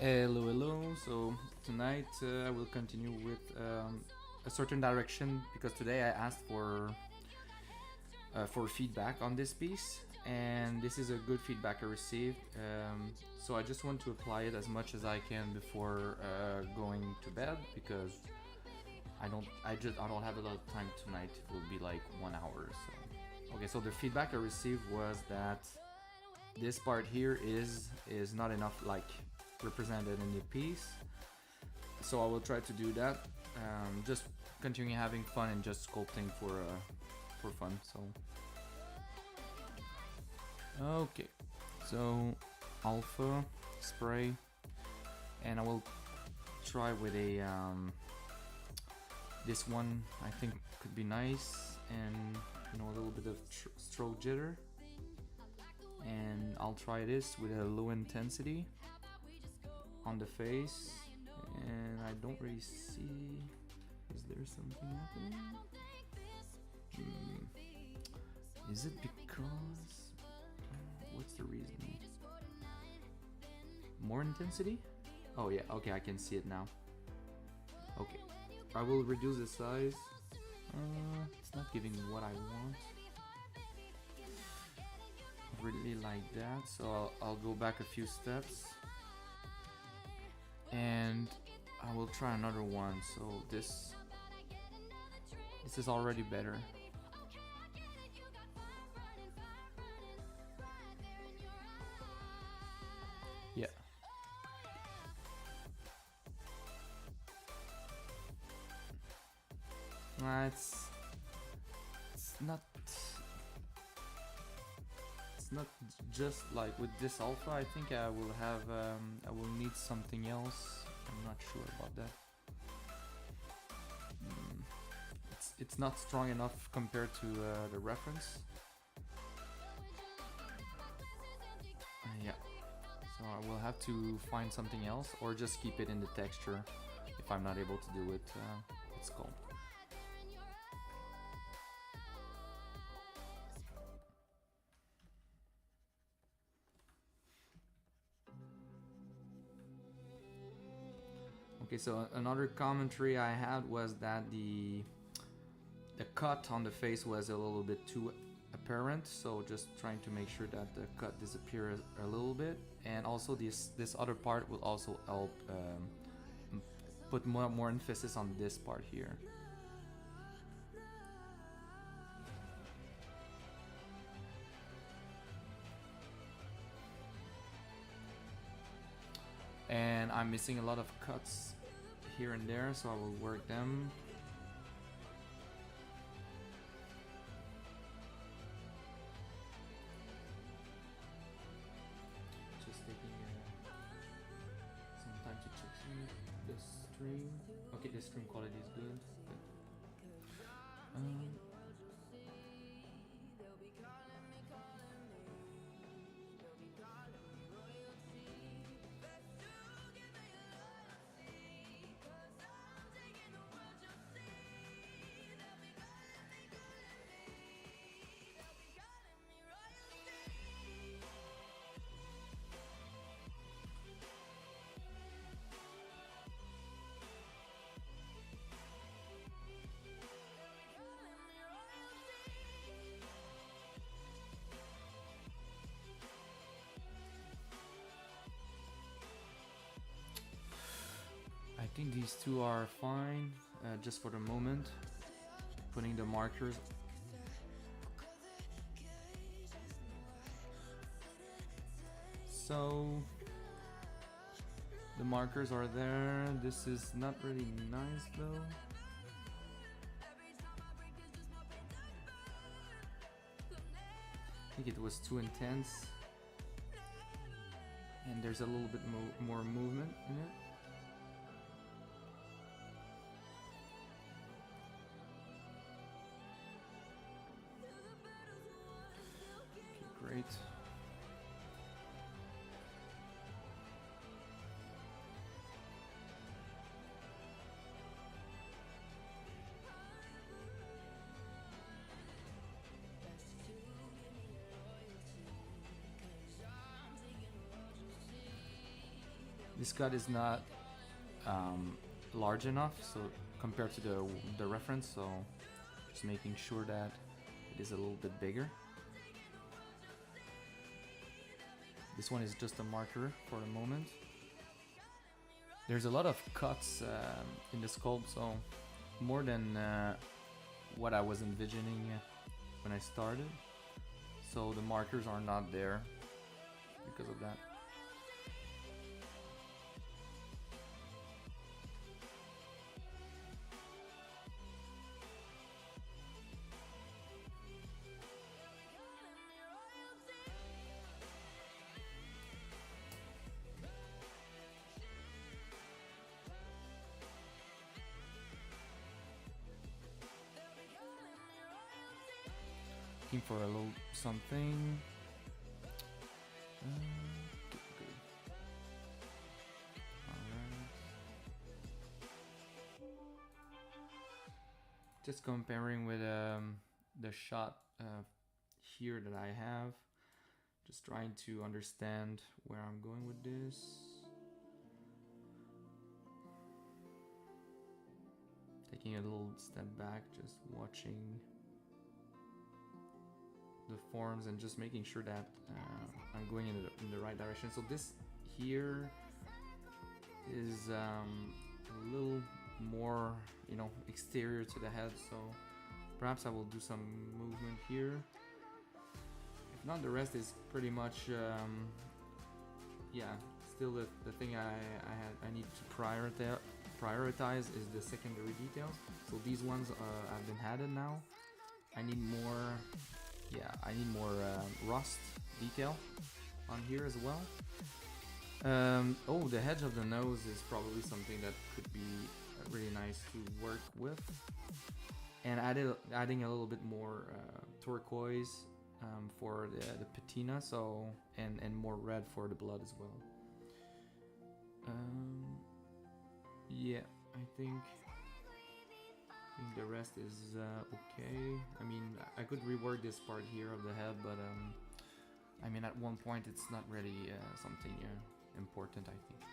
Hello, hello. So tonight I will continue with a certain direction because today I asked for feedback on this piece, and this is a good feedback I received. So I just want to apply it as much as I can before going to bed because I don't have a lot of time tonight. It will be like 1 hour. So okay. So the feedback I received was that this part here is not enough like represented in the piece, so I will try to do that. Just continuing having fun and just sculpting for fun. So okay, so alpha spray, and I will try with a this one. I think could be nice, and a little bit of stroke jitter, and I'll try this with a low intensity on the face, and I don't really see. Is there something happening? Is it because? What's the reason? More intensity? Oh yeah, okay, I can see it now. Okay, I will reduce the size. It's not giving what I want. Really like that, so I'll go back a few steps. And I will try another one. So this is already better. Yeah. It's not just like with this alpha. I think I will have I will need something else. I'm not sure about that. It's not strong enough compared to the reference. Yeah, so I will have to find something else or just keep it in the texture if I'm not able to do it with sculpt. Okay, so another commentary I had was that the cut on the face was a little bit too apparent, so just trying to make sure that the cut disappears a little bit, and also this other part will also help put more emphasis on this part here. And I'm missing a lot of cuts here and there, so I will work them. Just taking some time to check the stream. Okay, the stream quality is good. I think these two are fine, just for the moment. Putting the markers. So the markers are there. This is not really nice though. I think it was too intense, and there's a little bit more movement in it. Okay, great. This cut is not large enough, so compared to the reference, so just making sure that it is a little bit bigger. This one is just a marker for the moment. There's a lot of cuts in the sculpt, so more than what I was envisioning when I started. So the markers are not there because of that. Looking for a little something. Good. Alright. Just comparing with the shot here that I have. Just trying to understand where I'm going with this. Taking a little step back, just watching the forms and just making sure that I'm going in the right direction. So this here is a little more, you know, exterior to the head, so perhaps I will do some movement here. If not, the rest is pretty much yeah, still the thing I need to prioritize is the secondary details. So these ones have been added now. I need more, yeah, I need more rust detail on here as well. Oh, the edge of the nose is probably something that could be really nice to work with. And adding a little bit more turquoise for the patina, so and more red for the blood as well. Yeah, I think the rest is okay. I mean, I could rework this part here of the head, but I mean, at one point it's not really something important, I think.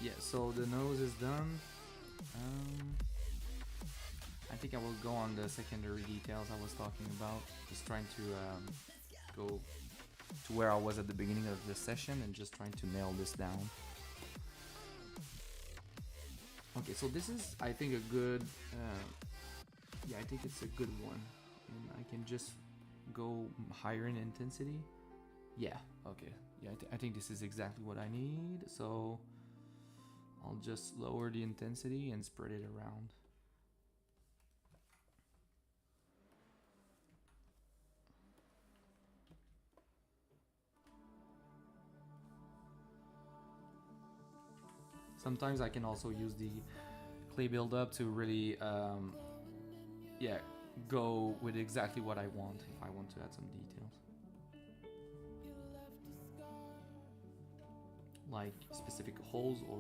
Yeah, so the nose is done. I think I will go on the secondary details I was talking about. Just trying to go to where I was at the beginning of the session and just trying to nail this down. Okay, so this is, I think, a good, yeah, I think it's a good one. And I can just go higher in intensity. Yeah, okay. Yeah, I think this is exactly what I need. So I'll just lower the intensity and spread it around. Sometimes I can also use the clay buildup to really, yeah, go with exactly what I want if I want to add some details. Like specific holes or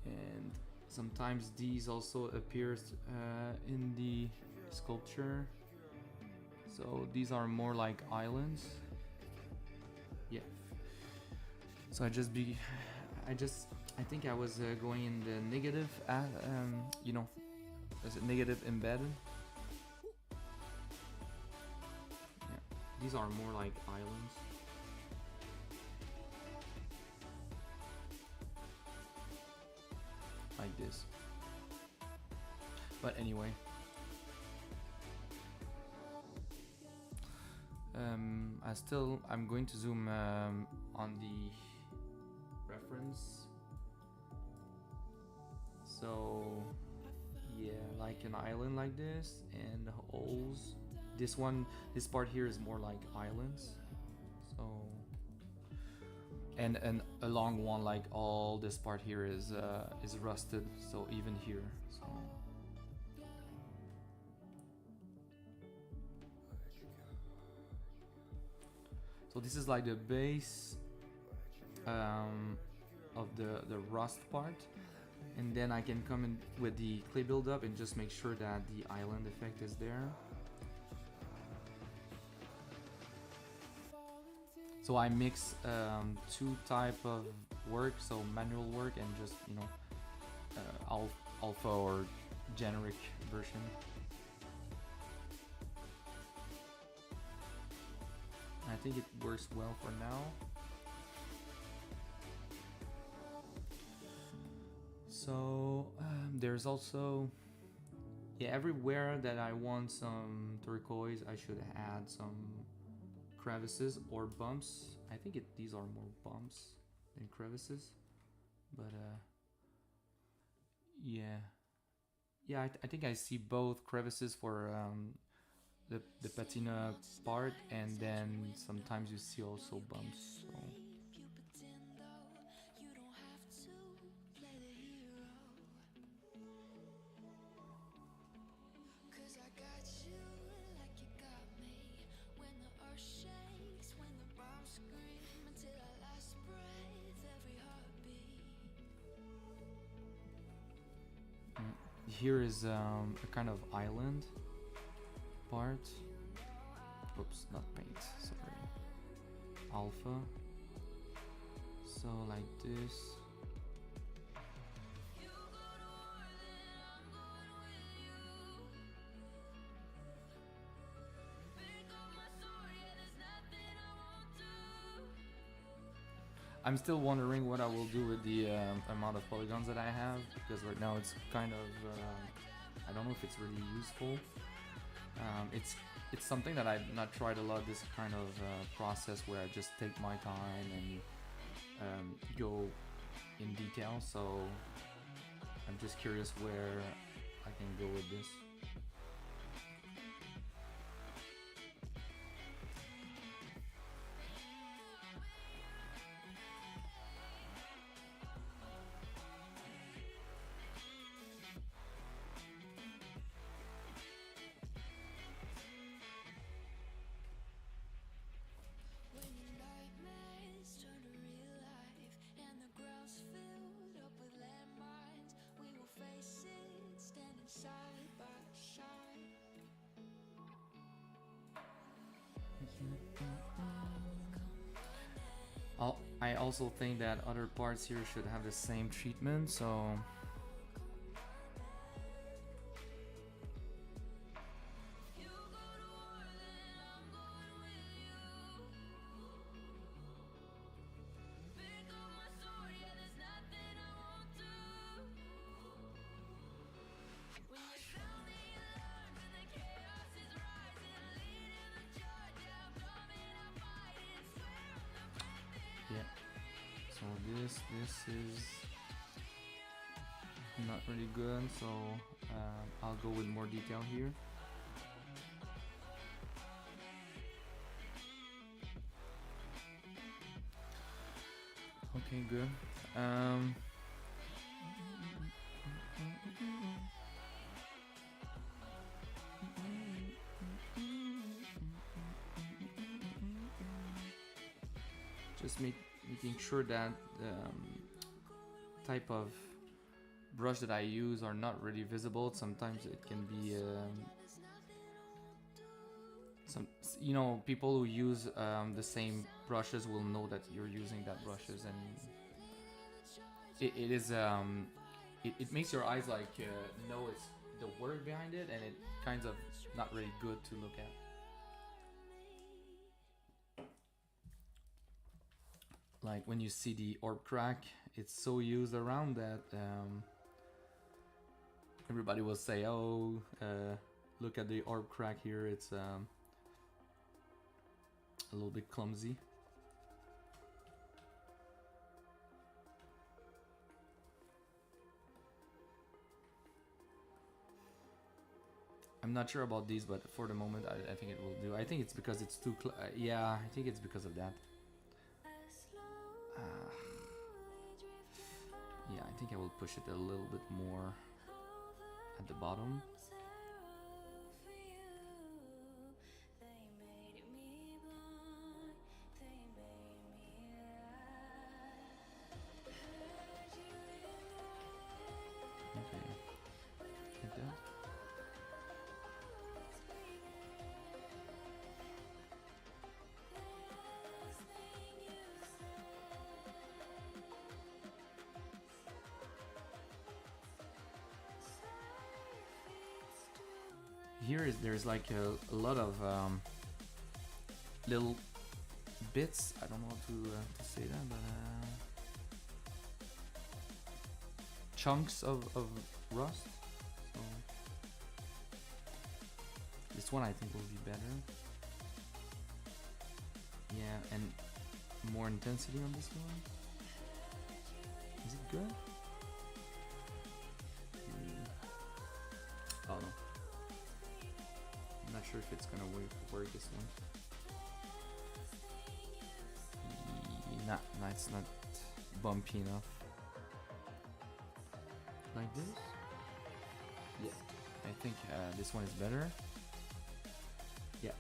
and sometimes these also appears in the sculpture, so these are more like islands. Yeah, so I think I was going in the negative you know, as a negative embedded. These are more like islands. Like this. But anyway, I'm going to zoom on the reference. So yeah, like an island like this, and the holes. This part here is more like islands. So and a long one, like all this part here is rusted. So even here. So this is like the base of the rust part, and then I can come in with the clay buildup and just make sure that the island effect is there. So I mix two type of work, so manual work and just, you know, alpha or generic version. I think it works well for now. So there's also, yeah, everywhere that I want some turquoise, I should add some crevices or bumps. I think these are more bumps than crevices, but yeah, I think I see both crevices for the patina part, and then sometimes you see also bumps. So. Here is a kind of island part. Oops, not paint, sorry. Alpha. So like this. I'm still wondering what I will do with the amount of polygons that I have, because right now it's kind of I don't know if it's really useful. It's something that I've not tried a lot, this kind of process where I just take my time and go in detail. So I'm just curious where I can go with this. I also think that other parts here should have the same treatment, so yeah. So this is not really good, so I'll go with more detail here. Okay, good. Just making sure that type of brush that I use are not really visible. Sometimes it can be you know, people who use the same brushes will know that you're using that brushes, and it is it makes your eyes like know it's the work behind it, and it kind of not really good to look at. Like when you see the orb crack, it's so used around that Everybody will say, "Oh, look at the orb crack here. It's a little bit clumsy." I'm not sure about these, but for the moment, I think it will do. I think it's because it's too. Yeah, I think it's because of that. Yeah, I think I will push it a little bit more at the bottom. Okay, like that. There's like a lot of little bits. I don't know how to say that, but chunks of rust. So this one I think will be better. Yeah, and more intensity on this one. Is it good? Oh no. I'm not sure if it's gonna work this one. Nah, it's not bumpy enough. Like this? Yeah, I think this one is better. Yeah,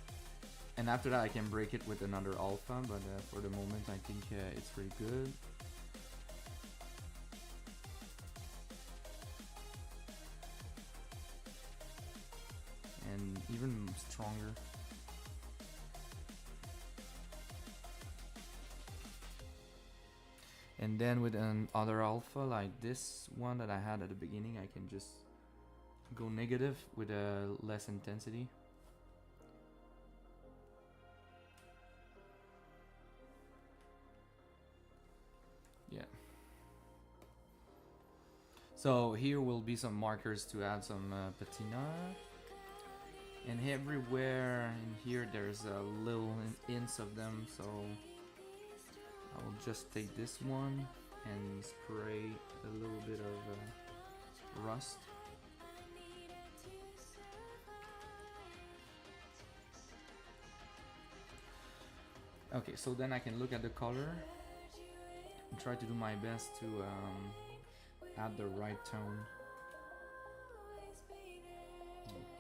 and after that I can break it with another alpha, but for the moment I think it's pretty good. And even stronger. And then with another alpha like this one that I had at the beginning, I can just go negative with less intensity. Yeah. So here will be some markers to add some patina. And everywhere in here there's a little hints of them, so I will just take this one and spray a little bit of rust. Okay, so then I can look at the color and try to do my best to add the right tone.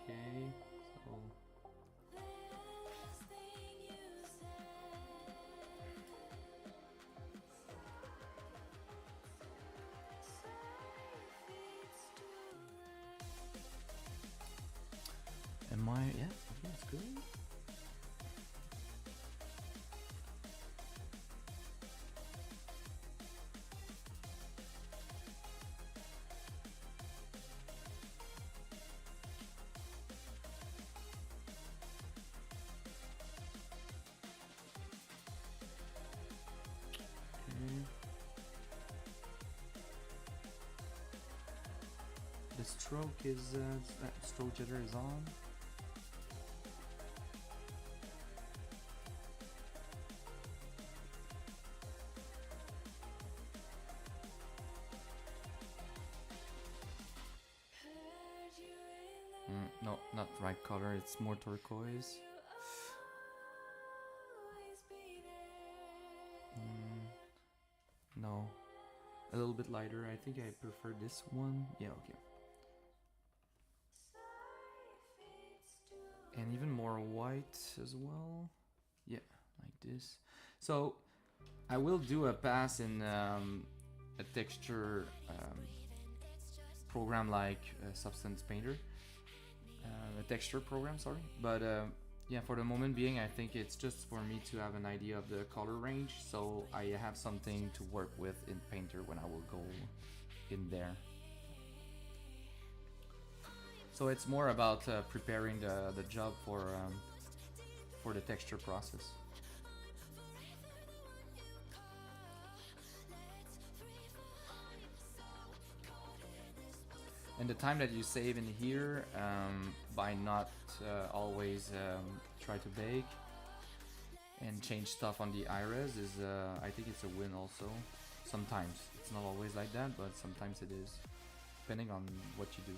Okay, so yeah, okay, that's good. The stroke is stroke jitter is on. No, not right color, it's more turquoise. No, a little bit lighter. I think I prefer this one. Yeah, okay. And even more white as well. Yeah, like this. So I will do a pass in a texture program like Substance Painter. A texture program, sorry. But yeah, for the moment being, I think it's just for me to have an idea of the color range, so I have something to work with in Painter when I will go in there. So it's more about preparing the job for the texture process. And the time that you save in here by not always try to bake and change stuff on the iRes is, I think it's a win also. Sometimes. It's not always like that, but sometimes it is, depending on what you do.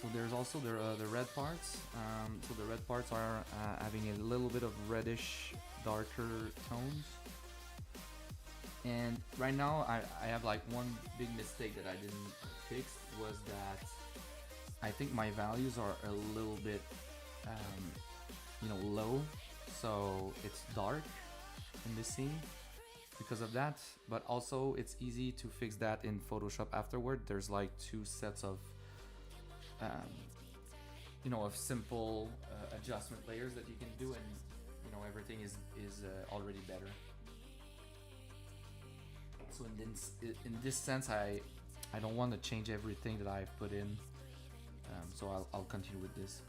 So there's also the red parts. So the red parts are having a little bit of reddish, darker tones. And right now I have like one big mistake that I didn't fix, was that I think my values are a little bit low, so it's dark in this scene because of that. But also it's easy to fix that in Photoshop afterward. There's like two sets of of simple adjustment layers that you can do, and everything is already better. So in this sense, I don't want to change everything that I've put in. So I'll continue with this.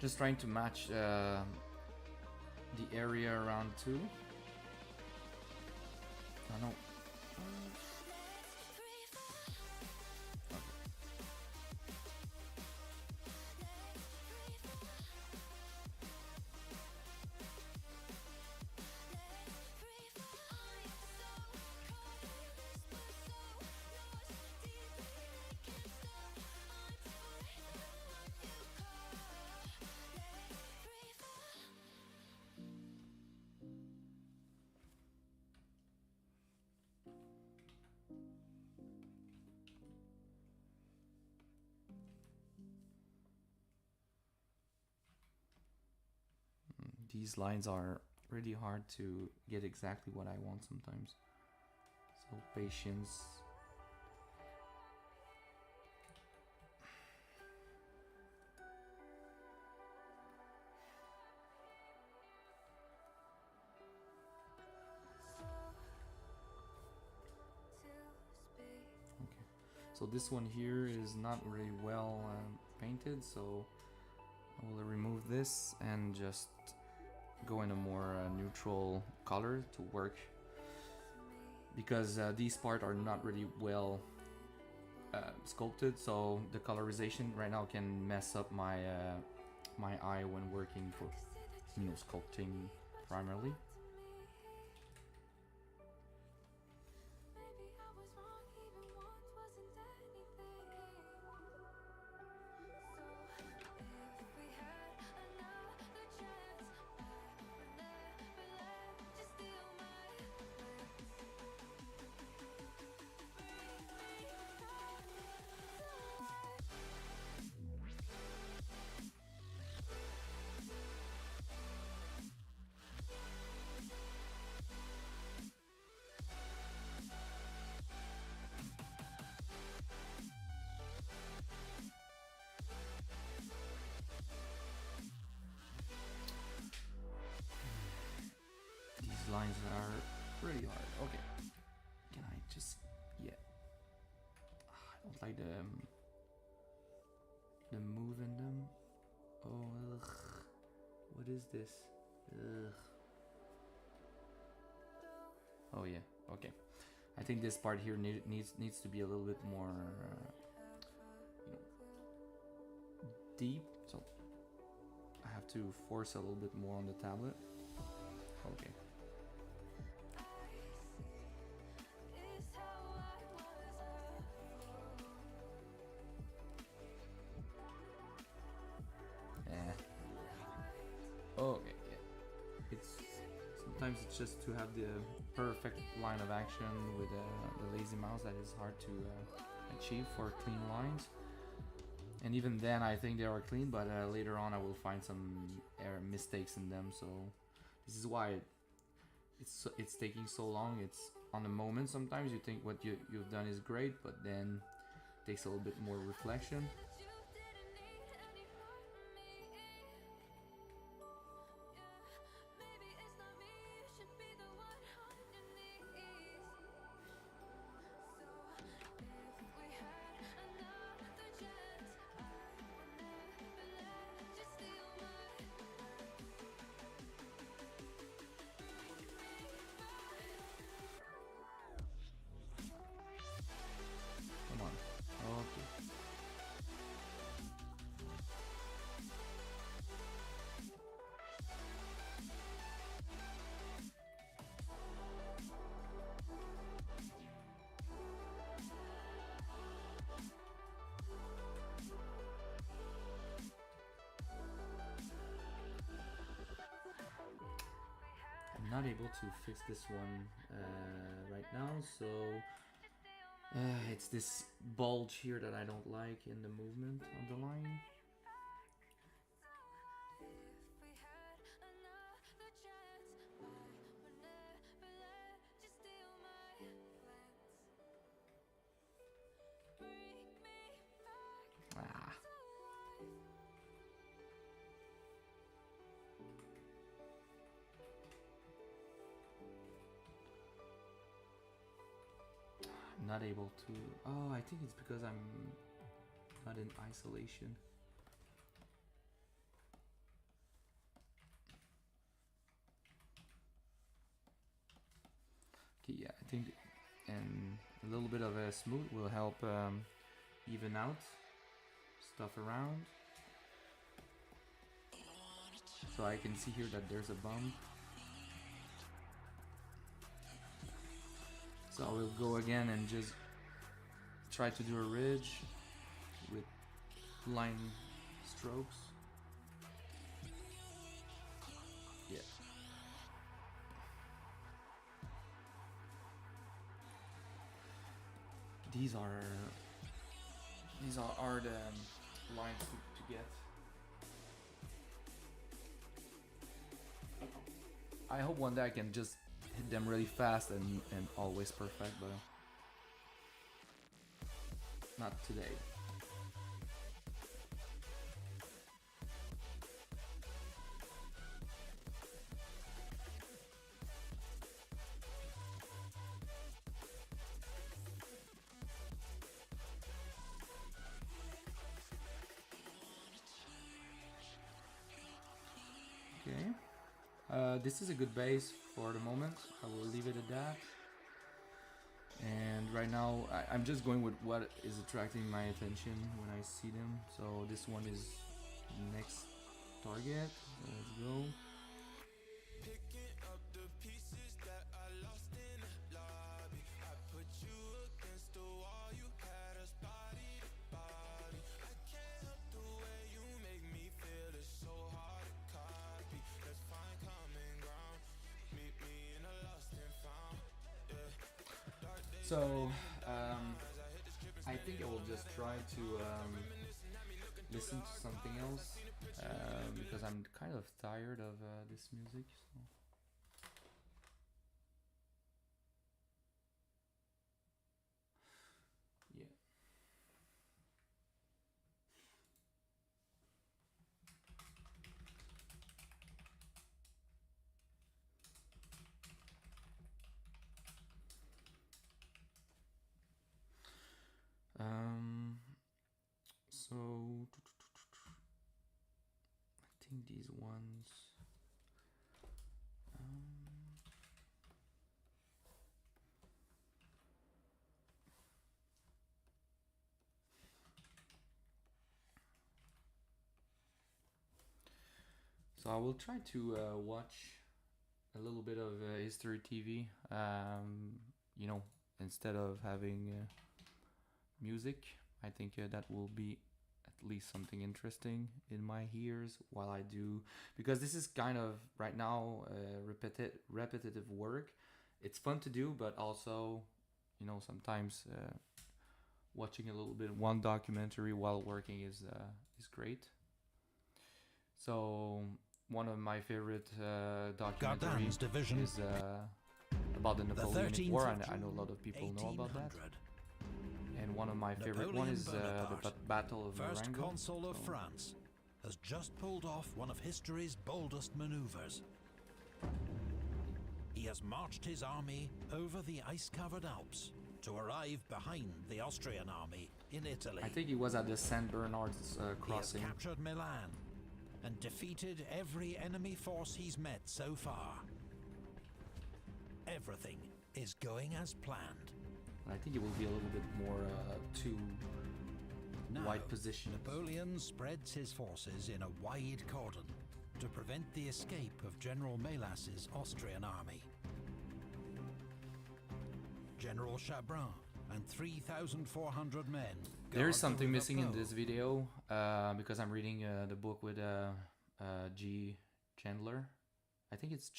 Just trying to match the area around too. I know. These lines are really hard to get exactly what I want sometimes. So patience. Okay. So this one here is not really well painted, so I will remove this and just go in a more neutral color to work, because these parts are not really well sculpted, so the colorization right now can mess up my my eye when working for sculpting primarily. Lines are pretty hard. Okay, can I just I don't like the move in them. Oh, ugh. What is this? Ugh. Oh yeah. Okay. I think this part here needs to be a little bit more deep. So I have to force a little bit more on the tablet. Okay. sometimes it's just to have the perfect line of action with the lazy mouse that is hard to achieve for clean lines. And even then, I think they are clean, but later on, I will find some error mistakes in them. So this is why it's taking so long. It's on the moment. Sometimes you think what you've done is great, but then it takes a little bit more reflection. Come on. Okay. I'm not able to fix this one right now, so it's this bulge here that I don't like in the movement of the line. Ah. I'm not able to. Oh, I think it's because I'm not in isolation. Okay, yeah, I think, and a little bit of a smooth will help even out stuff around. So I can see here that there's a bump. So I will go again and just try to do a ridge with line strokes. Yeah. These are hard lines to get. I hope one day I can just hit them really fast and always perfect, but not today. Okay. This is a good base for the moment. I will leave it at that. And right now, I'm just going with what is attracting my attention when I see them. So this one is next target. Let's go. So, I think I will just try to listen to something else because I'm kind of tired of this music. So. Yeah. So I think these ones. So I will try to watch a little bit of history TV. You know, instead of having music, I think that will be a least something interesting in my ears while I do, because this is kind of right now repetitive work. It's fun to do, but also, sometimes watching a little bit one documentary while working is great. So one of my favorite documentaries is about the Napoleonic War, and I know a lot of people know about that. And one of my favorite one is the Battle of Marengo. First Consul of France has just pulled off one of history's boldest maneuvers. He has marched his army over the ice-covered Alps to arrive behind the Austrian army in Italy. I think he was at the Saint Bernard's crossing. He has captured Milan and defeated every enemy force he's met so far. Everything is going as planned. I think it will be a little bit more too wide position. Napoleon spreads his forces in a wide cordon to prevent the escape of General Melas's Austrian army. General Chabran and 3,400 men. There's something missing in this video because I'm reading the book with G. Chandler. I think it's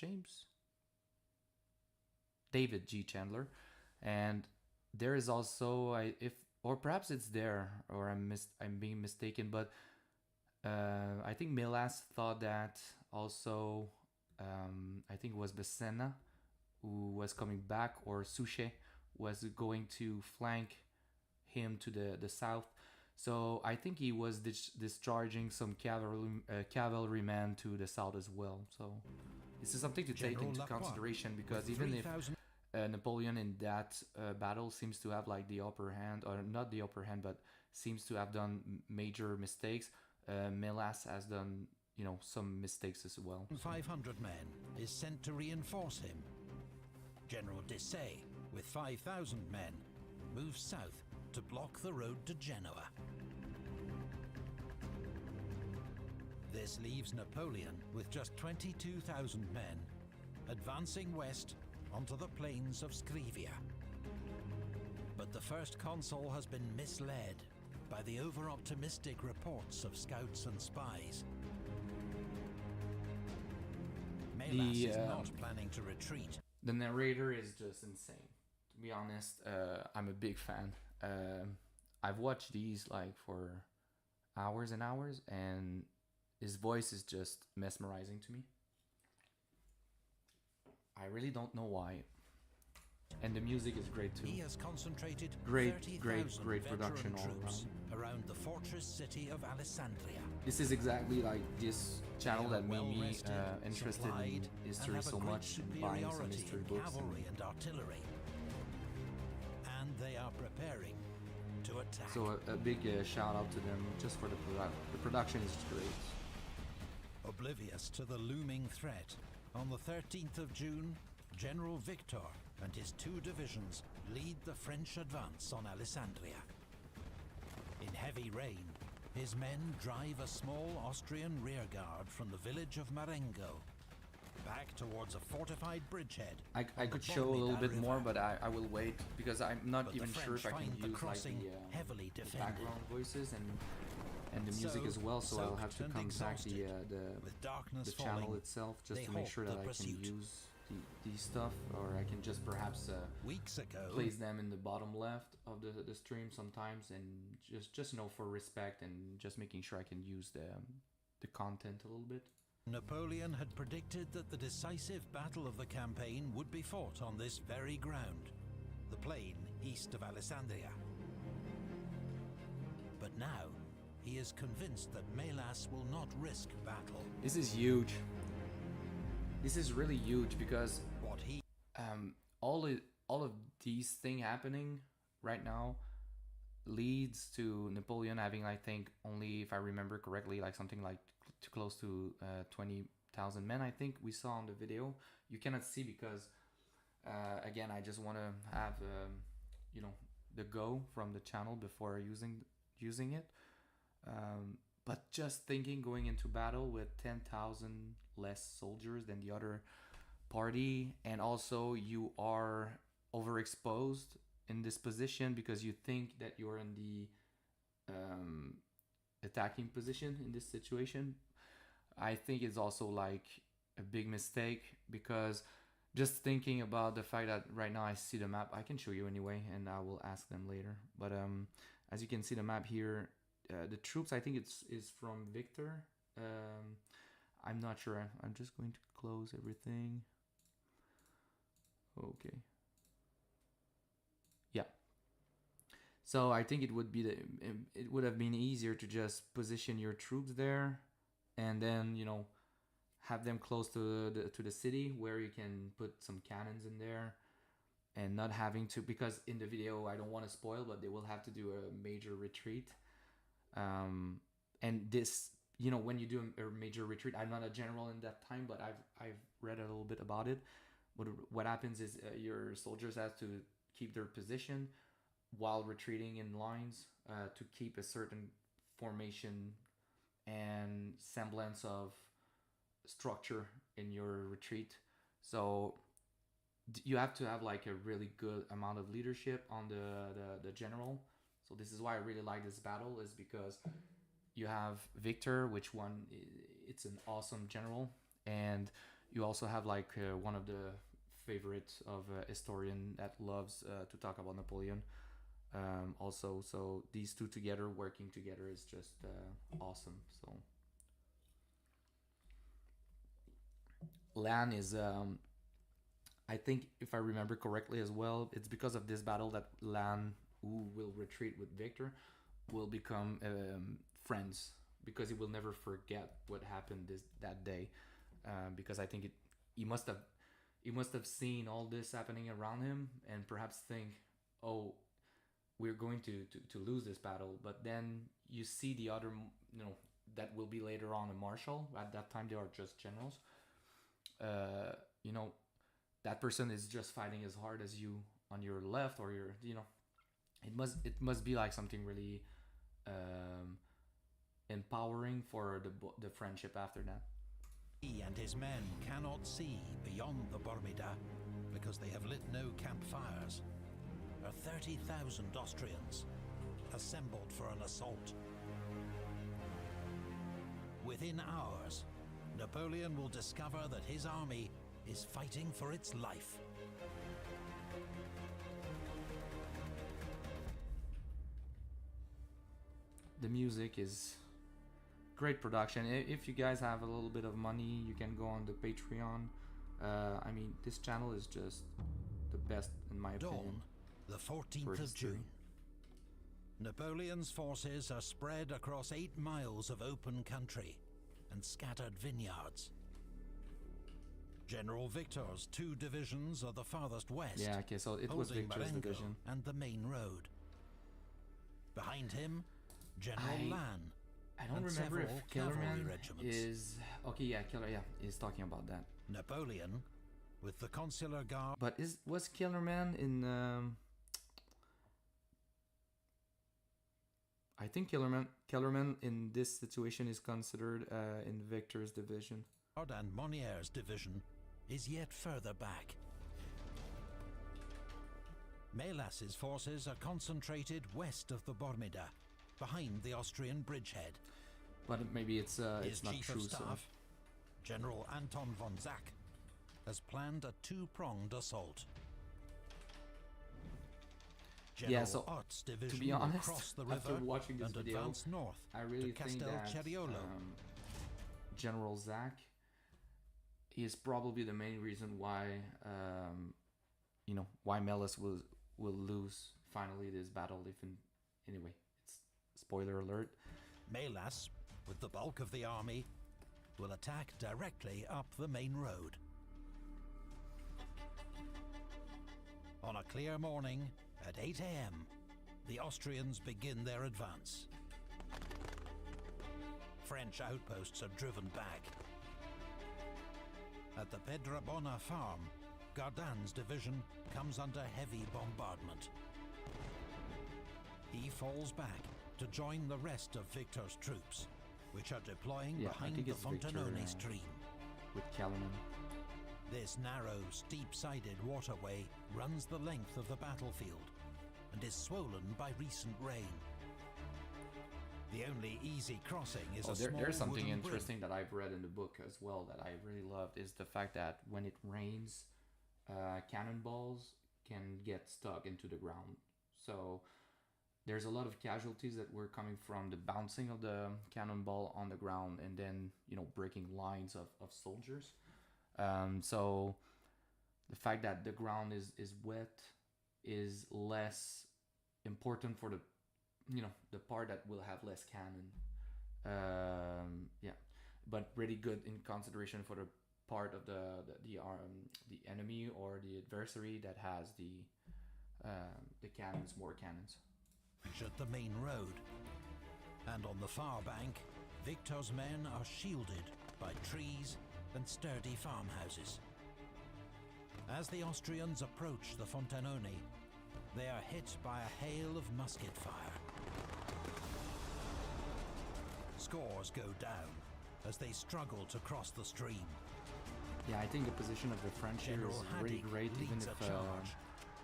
David G. Chandler, and there is also or perhaps it's there, or I'm being mistaken, but I think Melas thought that also. I think it was Besena who was coming back, or Suchet was going to flank him to the south. So I think he was discharging some cavalrymen to the south as well. So this is something to take into consideration, because even if Napoleon in that battle seems to have like the upper hand, or not the upper hand, but seems to have done major mistakes, Melas has done some mistakes as well. 500 men is sent to reinforce him. General Desaix, with 5,000 men, moves south to block the road to Genoa. This leaves Napoleon with just 22,000 men, advancing west onto the plains of Scrivia. But the first consul has been misled by the over-optimistic reports of scouts and spies. Melas is not planning to retreat. The narrator is just insane. To be honest, I'm a big fan. I've watched these like for hours and hours, and his voice is just mesmerizing to me. I really don't know why. And the music is great too. He has concentrated great production all around the fortress city of Alessandria. This is exactly like this channel that made me interested in history so much, buying some history books. Cavalry and artillery. And they are preparing to attack. So a big shout out to them just for the production is great. Oblivious to the looming threat, on the 13th of June, General Victor and his 2 divisions lead the French advance on Alessandria. In heavy rain, his men drive a small Austrian rearguard from the village of Marengo back towards a fortified bridgehead. I could show a little bit more, but I will wait, because I'm not even sure if I can use like the background voices and the music as well, so I'll have to contact the channel itself just to make sure that I can use these stuff, or I can just perhaps place them in the bottom left of the stream sometimes, and just for respect and just making sure I can use the content a little bit. Napoleon had predicted that the decisive battle of the campaign would be fought on this very ground, the plain east of Alessandria. But now he is convinced that Melas will not risk battle. This is huge. This is really huge, because all of these things happening right now leads to Napoleon having, I think, only, if I remember correctly, like something like close to 20,000 men. I think we saw on the video. You cannot see because again, I just want to have the go from the channel before using it. But just thinking going into battle with 10,000 less soldiers than the other party, and also you are overexposed in this position because you think that you're in attacking position in this situation. I think it's also like a big mistake, because just thinking about the fact that right now I see the map, I can show you anyway, and I will ask them later. But as you can see the map here, the troops, I think is from Victor. I'm not sure. I'm just going to close everything. Okay. Yeah. So I think it would have been easier to just position your troops there, and then have them close to the city where you can put some cannons in there, and not having to, because in the video I don't want to spoil, but they will have to do a major retreat. And this, when you do a major retreat, I'm not a general in that time, but I've read a little bit about it. What happens is your soldiers have to keep their position while retreating in lines, to keep a certain formation and semblance of structure in your retreat. So you have to have like a really good amount of leadership on the general. So this is why I really like this battle, is because you have Victor, which one, it's an awesome general, and you also have like one of the favorites of a historian that loves to talk about Napoleon. Also, so these two together, working together, is just awesome. So Lan is, I think if I remember correctly as well, it's because of this battle that Lan, who will retreat with Victor, will become friends, because he will never forget what happened that day, because I think he must have seen all this happening around him, and perhaps think, oh, we're going to lose this battle. But then you see the other, that will be later on a marshal. At that time they are just generals. That person is just fighting as hard as you on your left, or your, it must be like something really empowering for the friendship after that. He and his men cannot see beyond the Bormida because they have lit no campfires. Are 30,000 Austrians assembled for an assault. Within hours, Napoleon will discover that his army is fighting for its life. The music is great production. If you guys have a little bit of money, you can go on the Patreon. I mean, this channel is just the best in my opinion. The 14th of June. Napoleon's forces are spread across 8 miles of open country and scattered vineyards. General Victor's 2 divisions are the farthest west. Yeah, okay, so it was Victor's Marengo division. And the main road. Behind him, General Lannes. I don't remember if Kellerman is... Okay, yeah, is talking about that. Napoleon, with the consular guard... But was Kellerman in... I think Kellerman in this situation is considered in Victor's division. And Monniere's division is yet further back. Melas's forces are concentrated west of the Bormida, behind the Austrian bridgehead. But maybe it's not Chief true. Of Staff, General Anton von Zach, has planned a 2-pronged assault. Yeah, so Ott's division to be honest, cross the river after watching this and video, advance north I really to think that General Zach is probably the main reason why why Melas will lose finally this battle. Anyway, it's spoiler alert. Melas, with the bulk of the army, will attack directly up the main road. On a clear morning, at 8 a.m., the Austrians begin their advance. French outposts are driven back. At the Pedrabona farm, Gardan's division comes under heavy bombardment. He falls back to join the rest of Victor's troops, which are deploying behind the Fontenone stream. With Kellerman. This narrow, steep-sided waterway runs the length of the battlefield and is swollen by recent rain. The only easy crossing is Oh, a small there's something wooden interesting bridge. that I've read in the book as well that I really loved is the fact that when it rains, cannonballs can get stuck into the ground. So there's a lot of casualties that were coming from the bouncing of the cannonball on the ground and then, breaking lines of soldiers. So the fact that the ground is wet is less important for the part that will have less cannon. Yeah, but really good in consideration for the part of the enemy or the adversary that has the cannons, more cannons. At the main road. And on the far bank, Victor's men are shielded by trees and sturdy farmhouses. As the Austrians approach the Fontanone, they are hit by a hail of musket fire. Scores go down as they struggle to cross the stream. Yeah, I think the position of the French here General is really Haddock great, even leads if a charge,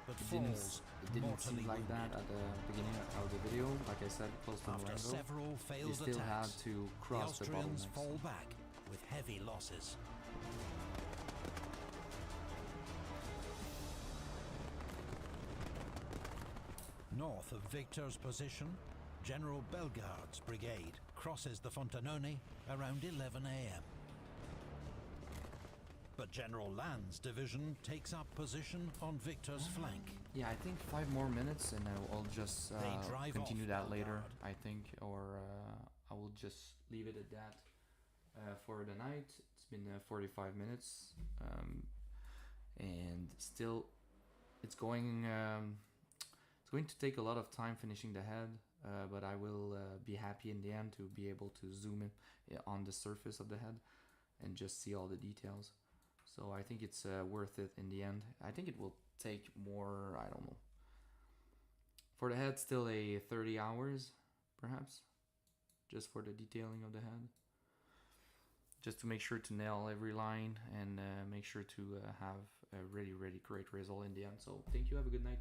but it didn't, falls it didn't seem mortally like that wounded. at the beginning of the video. Like I said, close to After Marengo, several you failed still have attacks, to the cross the Austrians bottlenecks. fall back with heavy losses. North of Victor's position, General Bellegarde's brigade crosses the Fontanone around 11 a.m. But General Lannes' division takes up position on Victor's flank. Yeah, I think 5 more minutes, and I'll just They drive continue off that later. Bellegarde. I think, or I will just leave it at that for the night. It's been 45 minutes, and still, it's going. It's going to take a lot of time finishing the head, but I will be happy in the end to be able to zoom in on the surface of the head and just see all the details. So I think it's worth it in the end. I think it will take more, I don't know. For the head, still a 30 hours, perhaps, just for the detailing of the head. Just to make sure to nail every line and make sure to have a really, really great result in the end. So thank you, have a good night.